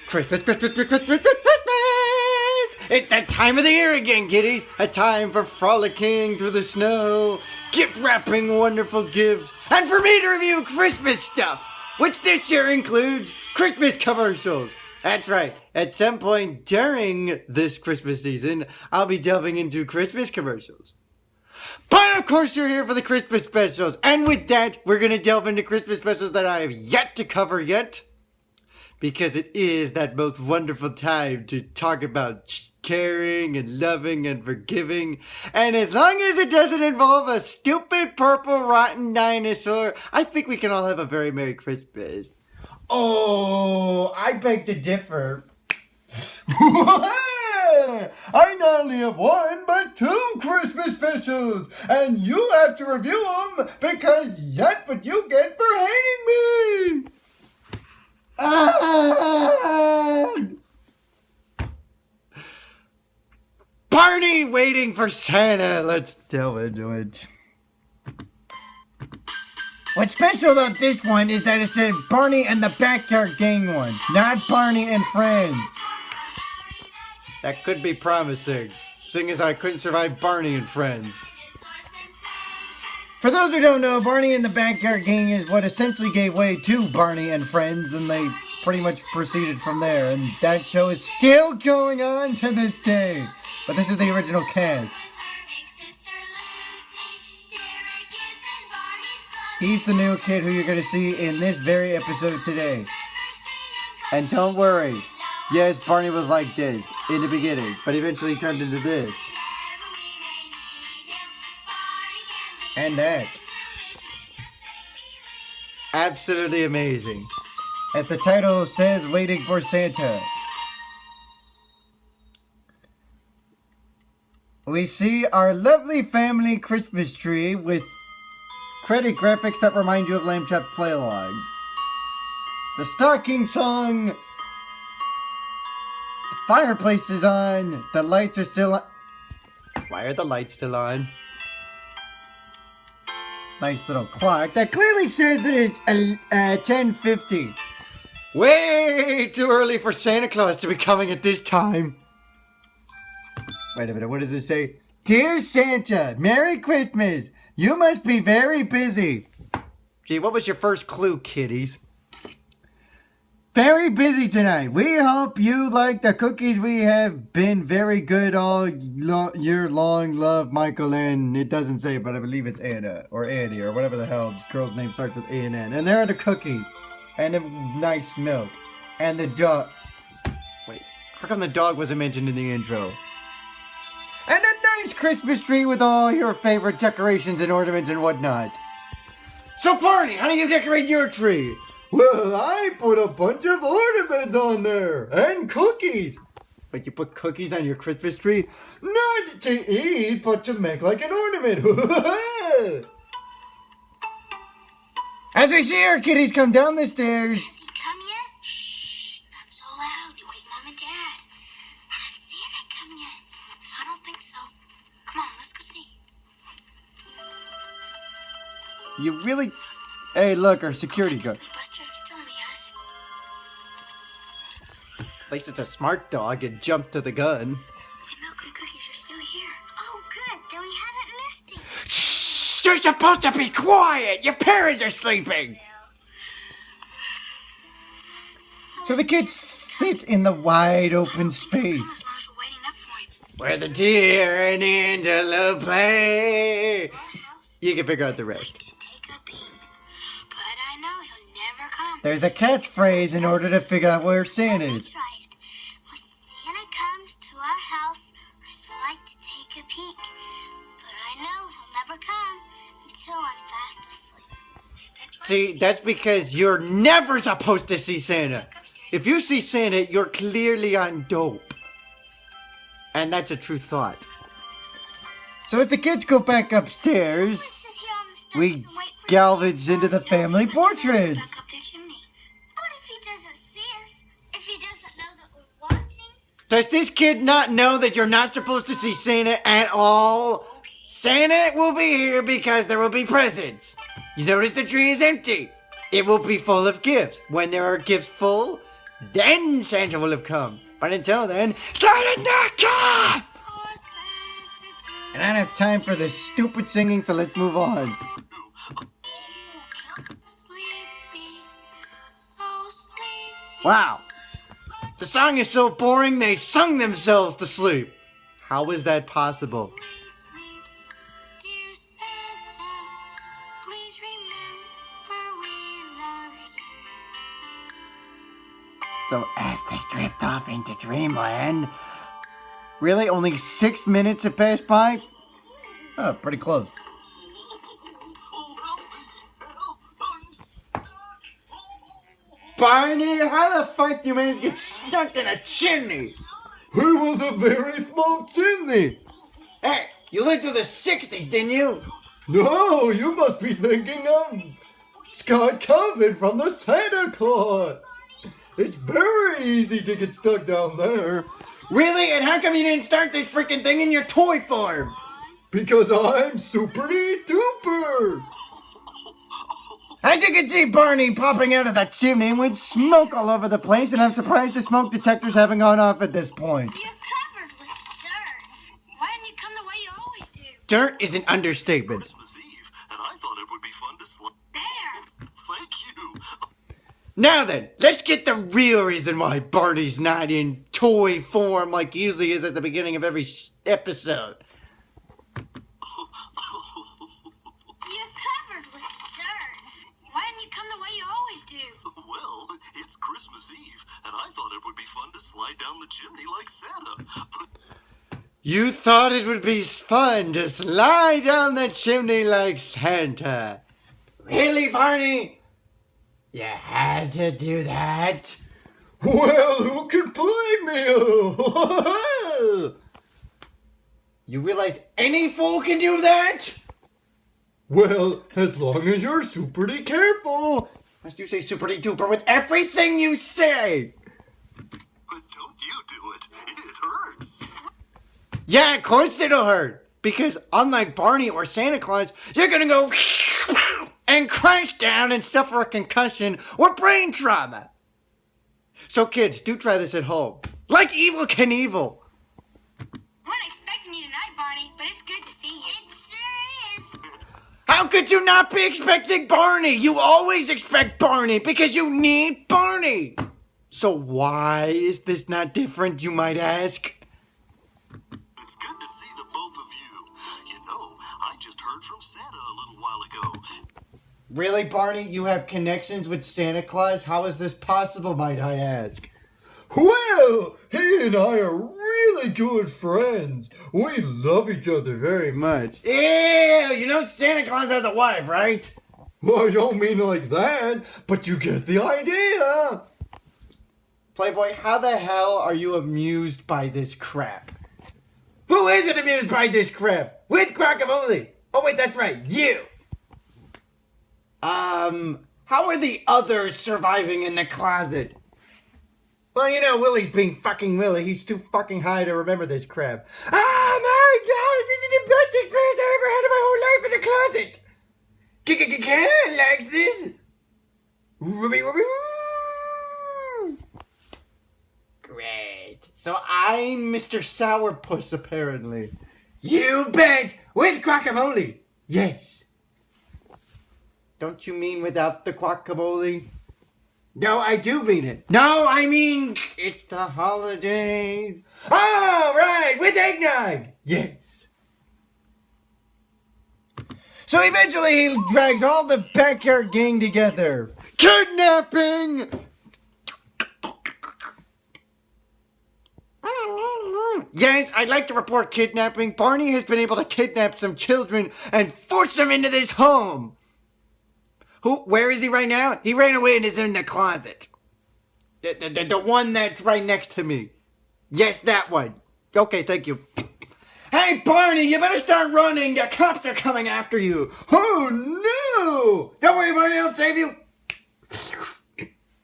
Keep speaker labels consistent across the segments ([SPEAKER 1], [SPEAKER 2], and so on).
[SPEAKER 1] Christmas, Christmas, Christmas, Christmas, Christmas! It's that time of the year again, kiddies. A time for frolicking through the snow, gift wrapping wonderful gifts, and for me to review Christmas stuff, which this year includes Christmas commercials. That's right. At some point during this Christmas season, I'll be delving into Christmas commercials. But of course you're here for the Christmas specials. And with that, we're going to delve into Christmas specials that I have yet to cover yet. Because it is that most wonderful time to talk about caring and loving and forgiving. And as long as it doesn't involve a stupid purple rotten dinosaur, I think we can all have a very Merry Christmas. Oh, I beg to differ. I not only have one, but two Christmas specials, and you have to review them because that's what you get for hating me. Barney waiting for Santa. Let's delve into it. What's special about this one is that it's a Barney and the Backyard Gang one, not Barney and Friends. That could be promising, seeing as I couldn't survive Barney and Friends. For those who don't know, Barney and the Backyard Gang is what essentially gave way to Barney and Friends, and they pretty much proceeded from there, and that show is still going on to this day. But this is the original cast. He's the new kid who you're going to see in this very episode today. And don't worry, yes, Barney was like this in the beginning, but eventually turned into this. And that. Absolutely amazing. As the title says, waiting for Santa. We see our lovely family Christmas tree with credit graphics that remind you of Lamb Chop Play Along. The stocking song. The fireplace is on. The lights are still on. Why are the lights still on? Nice little clock that clearly says that it's 10:50. Way too early for Santa Claus to be coming at this time. Wait a minute, what does it say? Dear Santa, Merry Christmas. You must be very busy. Gee, what was your first clue, kiddies? Very busy tonight. We hope you like the cookies. We have been very good all year long. Love, Michael, and it doesn't say, but I believe it's Anna or Annie or whatever the hell the girl's name starts with A and N. And there are the cookies and the nice milk and the dog. Wait, how come the dog wasn't mentioned in the intro? And a nice Christmas tree with all your favorite decorations and ornaments and whatnot. So, Barney, how do you decorate your tree? Well, I put a bunch of ornaments on there and cookies. But you put cookies on your Christmas tree? Not to eat, but to make like an ornament. As we see our kitties come down the stairs.
[SPEAKER 2] Has he come yet? Shh, not so loud. You wake Mom and Dad. Has Santa come yet? I don't think so. Come on, let's go see.
[SPEAKER 1] You really... Hey, look, our security guard. At least it's a smart dog and jumped to the gun.
[SPEAKER 2] The milk and cookies are still here. Oh, good. Then we haven't missed it.
[SPEAKER 1] Shh! You're supposed to be quiet! Your parents are sleeping! So the kids sit in the wide open space. Where the deer and antelope play. You can figure out the rest. There's a catchphrase in order to figure out where Santa is.
[SPEAKER 2] When Santa comes to our house, I'd like to take a peek. But I know he'll never come until I'm fast asleep.
[SPEAKER 1] See, that's because you're never supposed to see Santa. If you see Santa, you're clearly on dope. And that's a true thought. So as the kids go back upstairs, we salvage into the family portraits. Does this kid not know that you're not supposed to see Santa at all? Santa will be here because there will be presents. You notice the tree is empty. It will be full of gifts. When there are gifts full, Then Santa will have come. But until then, Santa's not come! And I don't have time for this stupid singing, so let's move on. Wow. The song is so boring, they sung themselves to sleep. How is that possible? So as they drift off into dreamland... Really? Only 6 minutes have passed by? Oh, pretty close. Barney, how the fuck do you manage to get stuck in a chimney? It was a very small chimney. Hey, you lived through the 60s, didn't you? No, you must be thinking of Scott Calvin from the Santa Claus. It's very easy to get stuck down there. Really? And how come you didn't start this freaking thing in your toy farm? Because I'm super-duper. As you can see, Barney popping out of that chimney with smoke all over the place, and I'm surprised the smoke detectors haven't gone off at this point.
[SPEAKER 2] You're covered with dirt. Why didn't you come the way you always do?
[SPEAKER 1] Dirt is an understatement.
[SPEAKER 3] Christmas Eve, and I thought it would be fun to slip.
[SPEAKER 2] There.
[SPEAKER 3] Thank you.
[SPEAKER 1] Now then, let's get the real reason why Barney's not in toy form like he usually is at the beginning of every episode.
[SPEAKER 2] You're covered with dirt. Why didn't you come the way you always do?
[SPEAKER 3] Well, it's Christmas Eve, and I thought it would be fun to slide down the chimney like Santa. But
[SPEAKER 1] You thought it would be fun to slide down the chimney like Santa. Really, Barney? You had to do that? Well, who can blame you? You realize any fool can do that? Well, as long as you're super-y careful. Must you say super-y duper with everything you say?
[SPEAKER 3] don't you do it. It hurts.
[SPEAKER 1] Yeah, of course it'll hurt. Because unlike Barney or Santa Claus, you're gonna go and crash down and suffer a concussion or brain trauma. So kids, do try this at home. Like Evel Knievel.
[SPEAKER 2] Weren't expecting you tonight, Barney, but it's good to see you. It sure is.
[SPEAKER 1] How could you not be expecting Barney? You always expect Barney because you need Barney. So why is this not different, you might ask?
[SPEAKER 3] It's good to see the both of you. You know, I just heard from Santa a little while ago.
[SPEAKER 1] Really, Barney? You have connections with Santa Claus? How is this possible, might I ask? Well, he and I are really good friends. We love each other very much. Ew, you know Santa Claus has a wife, right? Well, I don't mean like that, but you get the idea. Playboy, how the hell are you amused by this crap? Who isn't amused by this crap? With guacamole. Oh, wait, that's right, you. How are the others surviving in the closet? Well, you know, Willie's being fucking Willie. He's too fucking high to remember this crap. Oh my god, this is the best experience I ever had in my whole life in the closet. Likes this. Ruby. Great. So I'm Mr. Sourpuss, apparently. You bet! With guacamole! Yes. Don't you mean without the guacamole? No, I do mean it. No, I mean, it's the holidays. Oh, right, with eggnog. Yes. So eventually he drags all the backyard gang together. Kidnapping! Yes, I'd like to report kidnapping. Barney has been able to kidnap some children and force them into this home. Where is he right now? He ran away and is in the closet. The one that's right next to me. Yes, that one. Okay, thank you. Hey, Barney, you better start running. The cops are coming after you. Oh, no. Don't worry, Barney, I'll save you.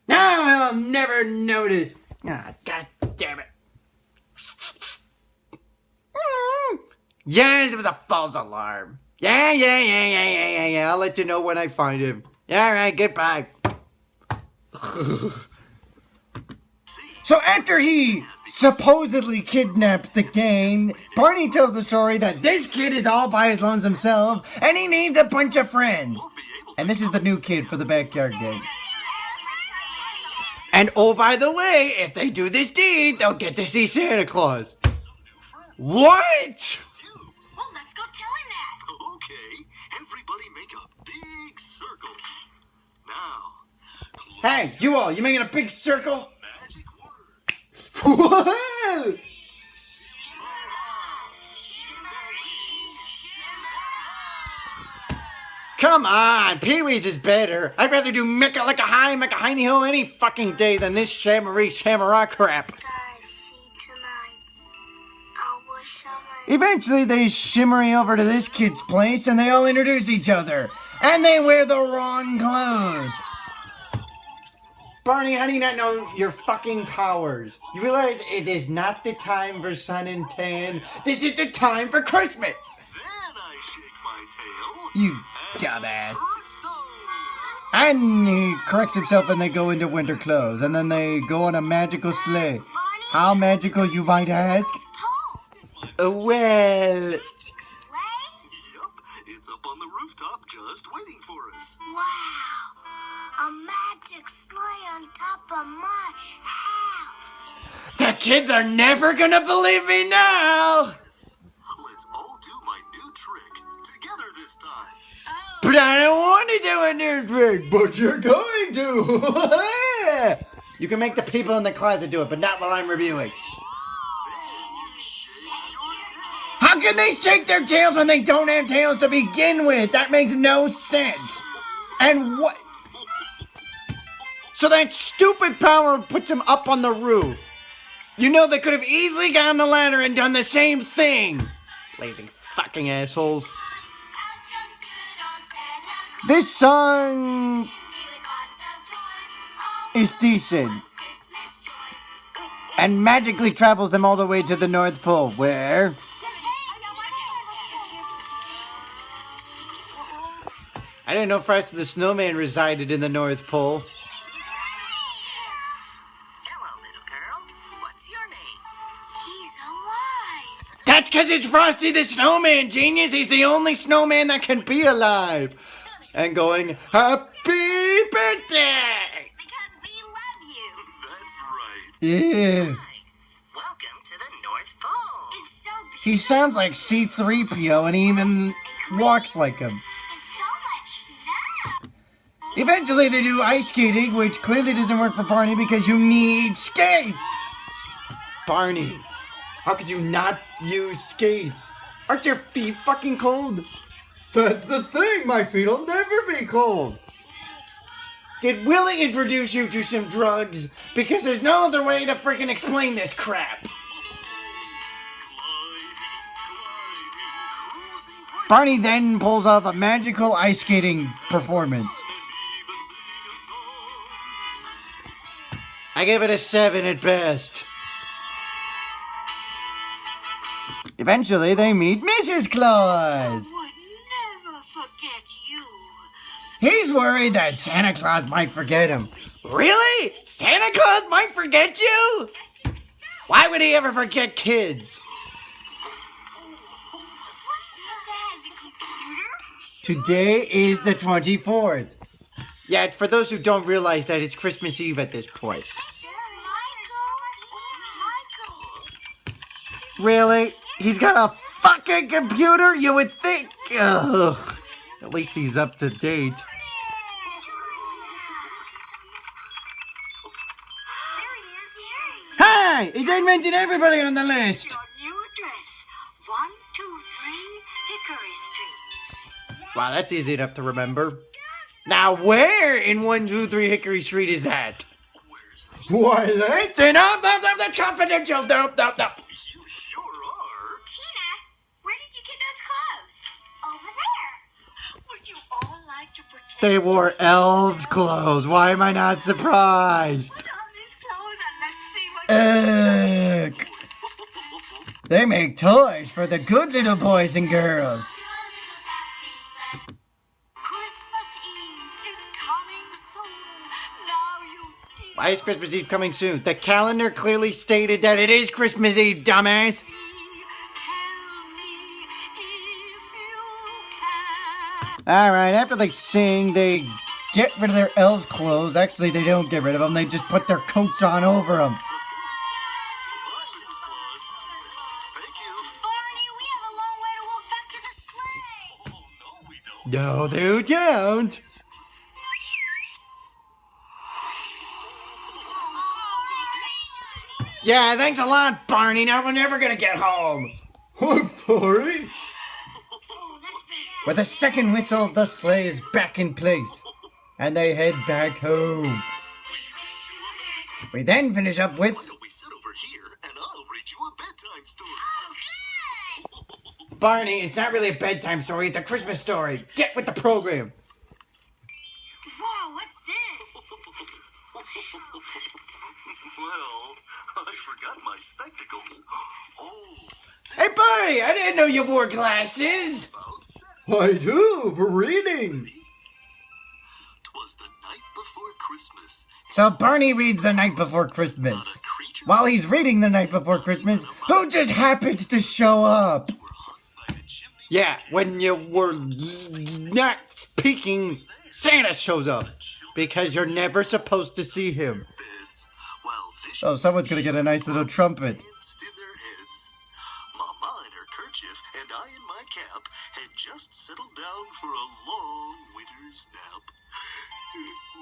[SPEAKER 1] Now I'll never notice. Ah, God damn it. Yes, it was a false alarm. Yeah. I'll let you know when I find him. All right, goodbye. So after he supposedly kidnapped the gang, Barney tells the story that this kid is all by his lonesome self and he needs a bunch of friends. And this is the new kid for the backyard gang. And oh, by the way, if they do this deed, they'll get to see Santa Claus. What?
[SPEAKER 2] Well, let's go tell him that.
[SPEAKER 3] Okay, everybody make a big circle. Now,
[SPEAKER 1] Hey, you all, you making a big circle?
[SPEAKER 3] magic words.
[SPEAKER 1] Whoa! Come on, Pee-wee's is better. I'd rather do Mecca like a high, Mecca hiney ho any fucking day than this shammery shamara crap.
[SPEAKER 2] Stars see tonight. I wish I might.
[SPEAKER 1] Eventually, they shimmery over to this kid's place and they all introduce each other. And they wear the wrong clothes. Barney, how do you not know your fucking powers? You realize it is not the time for sun and tan. This is the time for Christmas.
[SPEAKER 3] Then I shake my tail.
[SPEAKER 1] You dumbass.
[SPEAKER 3] Presto!
[SPEAKER 1] And he corrects himself and they go into winter clothes. And then they go on a magical sleigh. How magical, you might ask?
[SPEAKER 2] Paul,
[SPEAKER 1] Well...
[SPEAKER 2] magic sleigh?
[SPEAKER 3] Yup, it's up on the rooftop just waiting for us.
[SPEAKER 2] Wow, a magic sleigh on top of my house.
[SPEAKER 1] The kids are never gonna believe me now!
[SPEAKER 3] Let's all do my new trick together this time.
[SPEAKER 1] But I don't want to do a new trick, but you're going to! You can make the people in the closet do it, but not while I'm reviewing. How can they shake their tails when they don't have tails to begin with? That makes no sense. And what? So that stupid power puts them up on the roof. You know they could have easily gotten the ladder and done the same thing. Lazy fucking assholes. This song is decent. And magically travels them all the way to the North Pole, where... I didn't know Frosty the Snowman resided in the North Pole.
[SPEAKER 4] Hello, little girl. What's your name?
[SPEAKER 2] He's alive.
[SPEAKER 1] That's because it's Frosty the Snowman, genius. He's the only snowman that can be alive. And going, happy birthday!
[SPEAKER 2] Because we love you.
[SPEAKER 3] That's right.
[SPEAKER 1] Yeah.
[SPEAKER 4] Hi. Welcome to the North Pole.
[SPEAKER 2] It's so beautiful
[SPEAKER 1] He sounds like C-3PO and he even walks like him.
[SPEAKER 2] and so much snow.
[SPEAKER 1] Eventually they do ice skating, which clearly doesn't work for Barney because you need skates. Barney, how could you not use skates? Aren't your feet fucking cold? That's the thing, my feet'll never be cold. Did Willie introduce you to some drugs? Because there's no other way to freaking explain this crap. Barney then pulls off a magical ice skating performance. I give it a 7 at best. Eventually, they meet Mrs. Claus.
[SPEAKER 5] Would never forget you.
[SPEAKER 1] He's worried that Santa Claus might forget him. Really? Santa Claus might forget you? Why would he ever forget kids?
[SPEAKER 2] Santa has a computer?
[SPEAKER 1] Today is the 24th. Yeah, it's for those who don't realize that it's Christmas Eve at this point.
[SPEAKER 2] Michael.
[SPEAKER 1] Really? He's got a fucking computer? You would think. Ugh. At least he's up to date.
[SPEAKER 2] There he is.
[SPEAKER 1] Hi! He didn't mention everybody on the list.
[SPEAKER 5] Your new address, 123 Hickory Street.
[SPEAKER 1] Wow, that's easy enough to remember. Now, where in 123 Hickory Street is that? Why, that's that's confidential. Nope.
[SPEAKER 3] You sure are.
[SPEAKER 2] Tina, where did you get those clothes? Over there.
[SPEAKER 5] Would you all like to pretend
[SPEAKER 1] They wore elves' clothes. Why am I not surprised?
[SPEAKER 5] put on these clothes and let's see what
[SPEAKER 1] Ugh. They make toys for the good little boys and girls.
[SPEAKER 5] Christmas Eve is coming soon. Now you dear.
[SPEAKER 1] Why Highest Christmas Eve coming soon. The calendar clearly stated that it is Christmas Eve, dumbass. Alright, after they sing, they get rid of their elves' clothes. Actually, they don't get rid of them. They just put their coats on over them.
[SPEAKER 3] Let's go. Goodbye, Mrs. Claus. Thank you.
[SPEAKER 2] Barney, we have a long way to walk back to the sleigh.
[SPEAKER 3] Oh, no, we don't.
[SPEAKER 1] No, they don't. Yeah, thanks a lot, Barney. Now we're never gonna get home. I'm sorry.
[SPEAKER 2] Oh, that's better.
[SPEAKER 1] With a second whistle, the sleigh is back in place, and they head back home. We then finish up with
[SPEAKER 3] Why don't we sit over here and I'll read you a bedtime story?
[SPEAKER 2] Okay.
[SPEAKER 1] Barney. It's not really a bedtime story; it's a Christmas story. Get with the program.
[SPEAKER 2] Whoa, what's this?
[SPEAKER 3] Well, I forgot my spectacles. Oh,
[SPEAKER 1] Hey, Barney! I didn't know you wore glasses.
[SPEAKER 3] about Saturday.
[SPEAKER 1] I do for reading.
[SPEAKER 3] 'Twas the night before Christmas.
[SPEAKER 1] So Barney reads The Night Before Christmas.
[SPEAKER 3] Not a creature
[SPEAKER 1] While he's reading The Night Before Christmas, who just happens to show up?
[SPEAKER 3] were hung by the chimney.
[SPEAKER 1] Yeah, when you were not speaking, Santa shows up. Because you're never supposed to see him.
[SPEAKER 3] Beds, while visions
[SPEAKER 1] Oh, someone's gonna get a nice little trumpet.
[SPEAKER 3] danced in their heads. Mama in her kerchief and I in my cap had just settled down for a long winter's nap.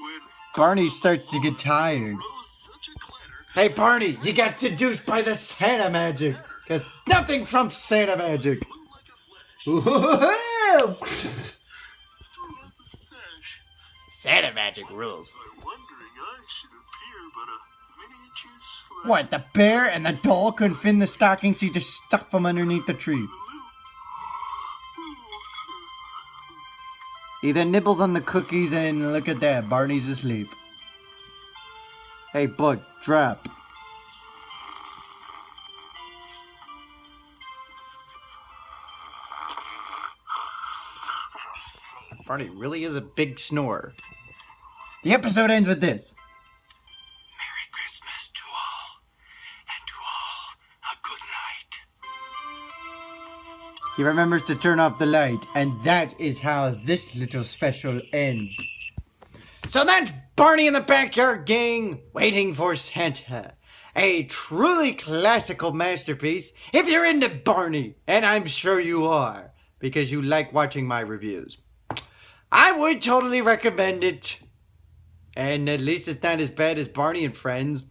[SPEAKER 3] When
[SPEAKER 1] Barney starts to get tired.
[SPEAKER 3] rose such a clatter,
[SPEAKER 1] Hey, Barney, you got seduced by the Santa magic. Because nothing trumps Santa magic.
[SPEAKER 3] flew like a flash through up the sash.
[SPEAKER 1] Santa magic rules.
[SPEAKER 3] I'm wondering I should appear but a miniature slash.
[SPEAKER 1] What, the bear and the doll couldn't fit in the stocking, so you just stuff them underneath the tree. He then nibbles on the cookies and look at that, Barney's asleep. Hey, bud, drop. Barney really is a big snorer. The episode ends with this.
[SPEAKER 3] Merry Christmas to all, and to all a good night.
[SPEAKER 1] He remembers to turn off the light, and that is how this little special ends. So that's Barney and the Backyard Gang waiting for Santa. A truly classical masterpiece if you're into Barney, and I'm sure you are, because you like watching my reviews. I would totally recommend it, and at least it's not as bad as Barney and Friends.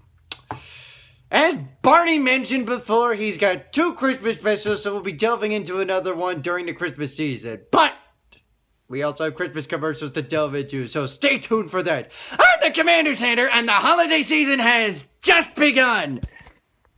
[SPEAKER 1] As Barney mentioned before, he's got 2 Christmas specials, so we'll be delving into another one during the Christmas season. But we also have Christmas commercials to delve into, so stay tuned for that. I'm the CommanderZander, and the holiday season has just begun.